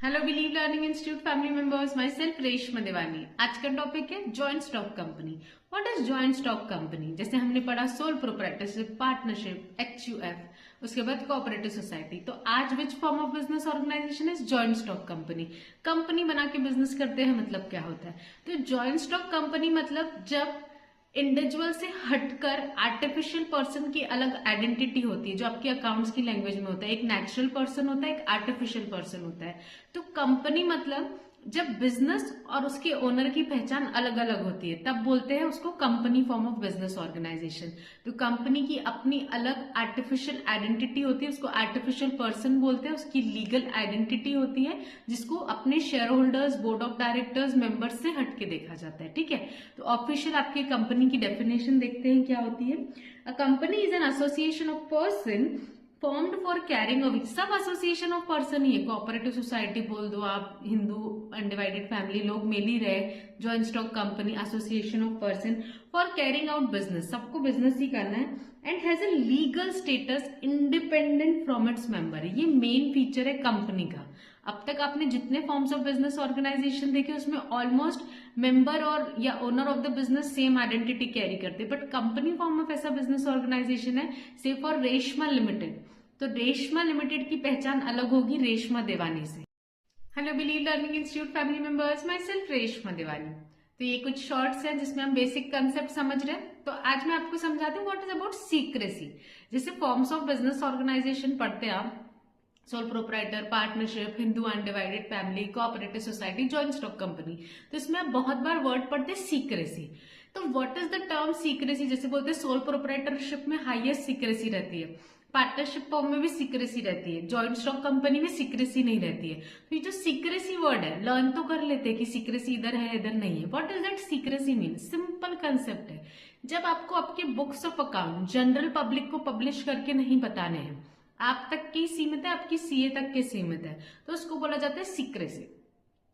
Hello believe learning institute family members, my self Reshma देवानी। आज का टॉपिक है joint stock company. What is joint stock company? जैसे हमने पढ़ा सोल प्रोप्राइटरशिप, पार्टनरशिप, एक्सयूएफ, उसके बाद कोऑपरेटिव सोसाइटी। तो आज which form of business organization is joint stock company? Company बना के बिजनेस करते हैं, मतलब क्या होता है? तो जॉइंट स्टॉक कंपनी मतलब जब इंडिविजुअल से हटकर आर्टिफिशियल पर्सन की अलग आइडेंटिटी होती है, जो आपके अकाउंट्स की लैंग्वेज में होता है। एक नेचुरल पर्सन होता है, एक आर्टिफिशियल पर्सन होता है। तो कंपनी मतलब जब बिजनेस और उसके ओनर की पहचान अलग अलग होती है, तब बोलते हैं उसको company form of business organization. तो कंपनी की अपनी अलग आर्टिफिशियल आइडेंटिटी होती है, उसको आर्टिफिशियल पर्सन बोलते हैं। उसकी लीगल आइडेंटिटी होती है, जिसको अपने share holders, board of directors, members से हटके देखा जाता है। ठीक है, तो ऑफिशियल आपकी कंपनी की डेफिनेशन देखते हैं क्या होती है। A company is an association of person formed for carrying a, सब एसोसिएशन ऑफ पर्सन ही है। कोऑपरेटिव सोसाइटी बोल दो आप, हिंदू अनडिवाइडेड फैमिली लोग मिल ही रहे, joint stock company, association of person for carrying out business, सबको बिजनेस ही करना है। And has a legal status independent from its member. ये मेन फीचर है कंपनी का। अब तक आपने जितने फॉर्म्स ऑफ बिजनेस ऑर्गेनाइजेशन देखे, उसमें ऑलमोस्ट मेंबर और या owner of the business same identity carry करते, बट कंपनी फॉर्म ऑफ ऐसा बिजनेस ऑर्गेनाइजेशन है, से फॉर रेशमा लिमिटेड। तो रेशमा लिमिटेड की पहचान अलग होगी रेशमा देवानी से। Hello believe learning institute family members, my self Reshma देवानी। तो ये कुछ शॉर्ट्स हैं जिसमें हम बेसिक कंसेप्ट समझ रहे हैं। तो आज मैं आपको समझाती हूँ व्हाट इज अबाउट सीक्रेसी। जैसे फॉर्म्स ऑफ बिजनेस ऑर्गेनाइजेशन पढ़ते हैं आप, sole proprietor, partnership, Hindu undivided family, cooperative society, joint stock company. तो इसमें आप बहुत बार वर्ड पढ़ते हैं सीक्रेसी। तो what is the term secrecy? जैसे बोलते हैं सोल प्रोप्राइटरशिप में हाईएस्ट सीक्रेसी रहती है, पार्टनरशिप फॉर्म में भी सीक्रेसी रहती है, जॉइंट स्टॉक कंपनी में सीक्रेसी नहीं रहती है। तो ये जो सीक्रेसी वर्ड है, लर्न तो कर लेते हैं कि सीक्रेसी इधर है इधर नहीं है। What is that secrecy mean? Simple concept है, जब आपको आपके books of account general public को पब्लिश करके नहीं बताने हैं, आप तक की सीमित है, आपकी सीए तक के सीमित है, तो उसको बोला जाता है सीक्रेसी।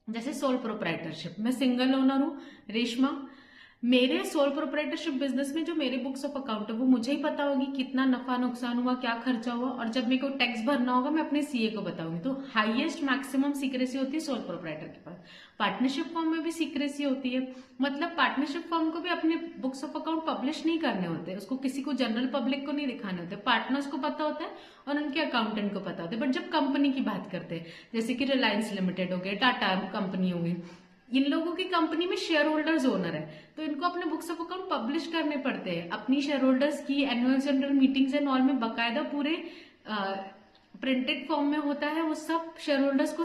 जैसे सोल प्रोप्राइटरशिप, मैं सिंगल ओनर हूं रेशमा, मेरे सोल प्रोप्राइटरशिप बिजनेस में जो मेरे बुक्स ऑफ अकाउंट है वो मुझे ही पता होगी, कितना नफा नुकसान हुआ, क्या खर्चा हुआ, और जब मेरे को टैक्स भरना होगा मैं अपने सीए को बताऊंगी। तो हाईएस्ट मैक्सिमम सीक्रेसी होती है सोल प्रोप्राइटर के पास। पार्टनरशिप फॉर्म में भी सीक्रेसी होती है, मतलब पार्टनरशिप फॉर्म को भी अपने बुक्स ऑफ अकाउंट पब्लिश नहीं करने होते, उसको किसी को जनरल पब्लिक को नहीं दिखाने होते, पार्टनर्स को पता होता है और उनके अकाउंटेंट को पता होता है। बट जब कंपनी की बात करते हैं, जैसे कि रिलायंस लिमिटेड हो गए, टाटा कंपनी हो गई, इन लोगों की कंपनी में शेयर होल्डर्स ओनर है, तो इनको अपने बुक्स ऑफ अकाउंट पब्लिश करने पड़ते हैं। अपनी शेयर होल्डर्स की annual general meetings and all में बकायदा पूरे प्रिंटेड फॉर्म में होता है, वो सब शेयर होल्डर्स को